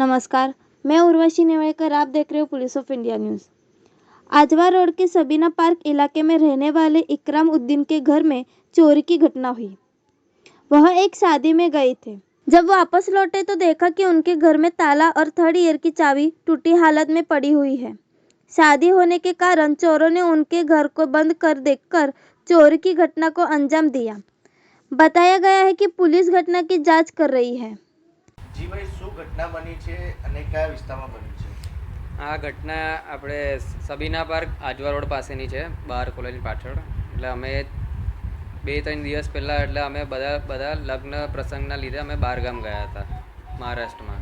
नमस्कार, मैं उर्वशी नेवड़कर। आप देख रहे हो police of India news. Ajwa road के सबीना पार्क इलाके में रहने वाले इकराम उद्दीन के घर में चोरी की घटना हुई। वह एक शादी में गए थे। जब वापस लौटे तो देखा कि उनके घर में ताला और थर्ड ईयर की चाबी टूटी हालत में पड़ी हुई है। शादी होने के कारण चोरों ने उनके घर को बंद कर देखकर चोरी की घटना को अंजाम दिया। बताया गया है कि पुलिस घटना की जांच कर रही है। जी भाई, શું ઘટના બની છે અને કયા વિસ્તારમાં બની છે? આ ઘટના આપણે સબીના પાર્ક આજવા રોડ પાસેની છે, બહાર કોલેજ પાછળ. એટલે અમે 2-3 દિવસ પહેલાં એટલે અમે બધા લગ્ન પ્રસંગના લીધે અમે બહારગામ ગયા હતા મહારાષ્ટ્રમાં.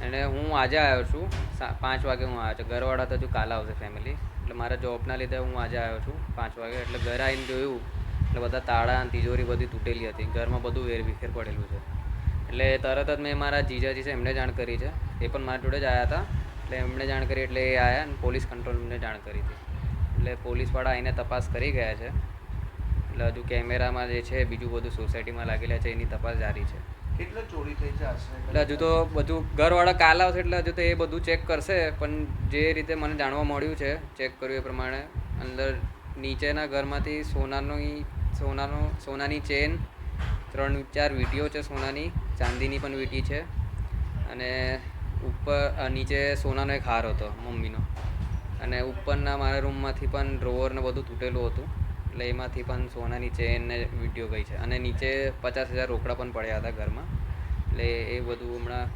અને હું આજે આવ્યો છું 5 વાગે. હું આવ્યો છું. ઘરવાળા તો હજુ કાલે આવશે ફેમિલી, એટલે મારા જોબના લીધે હું આજે આવ્યો છું 5 વાગે. એટલે ઘરે આવીને જોયું એટલે બધા તાળા અને તિજોરી બધી તૂટેલી હતી. ઘરમાં બધું વેરવિખેર પડેલું છે. એટલે તરત જ મેં મારા જીજાજી છે એમને જાણ કરી છે. એ પણ મારા જોડે જ આવ્યા હતા. એટલે એમણે જાણ કરી એટલે એ આવ્યા અને પોલીસ કંટ્રોલને જાણ કરી હતી. એટલે પોલીસવાળા આવીને તપાસ કરી ગયા છે. એટલે હજુ કેમેરામાં જે છે બીજું બધું સોસાયટીમાં લાગેલા છે એની તપાસ જારી છે. કેટલો ચોરી થઈ છે આશરે? એટલે હજુ તો બધું ઘરવાળા કાલ આવશે એટલે હજુ તો એ બધું ચેક કરશે. પણ જે રીતે મને જાણવા મળ્યું છે, ચેક કર્યું એ પ્રમાણે અંદર નીચેના ઘરમાંથી સોનાની ચેન, 3-4 વીંટીઓ છે સોનાની, ચાંદીની પણ વીંટી છે. અને ઉપર નીચે સોનાનો એક હાર હતો મમ્મીનો. અને ઉપરના મારા રૂમમાંથી પણ ડ્રોવર ને બધું તૂટેલું હતું. એટલે એમાંથી પણ સોનાની ચેન ને વીંટીઓ ગઈ છે. અને નીચે 50,000 રોકડા પણ પડ્યા હતા ઘરમાં. એટલે એ બધું હમણાં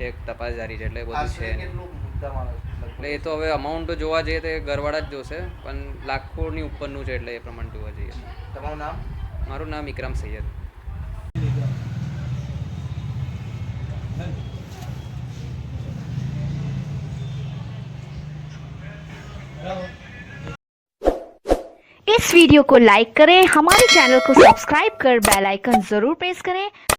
ચેક તપાસ જારી છે. એટલે એ બધું આશરે છે નહીં. કેટલું મુદ્દામાલ એટલે એ તો હવે અમાઉન્ટ તો જોવા જઈએ તો એ ઘરવાળા જ જોશે, પણ લાખોની ઉપરનું છે એટલે એ પ્રમાણે જોવા જઈએ. તમારું નામ? મારું નામ ઇકરામ સૈયદ. इस वीडियो को लाइक करें, हमारे चैनल को सब्सक्राइब कर बेल आइकन जरूर प्रेस करें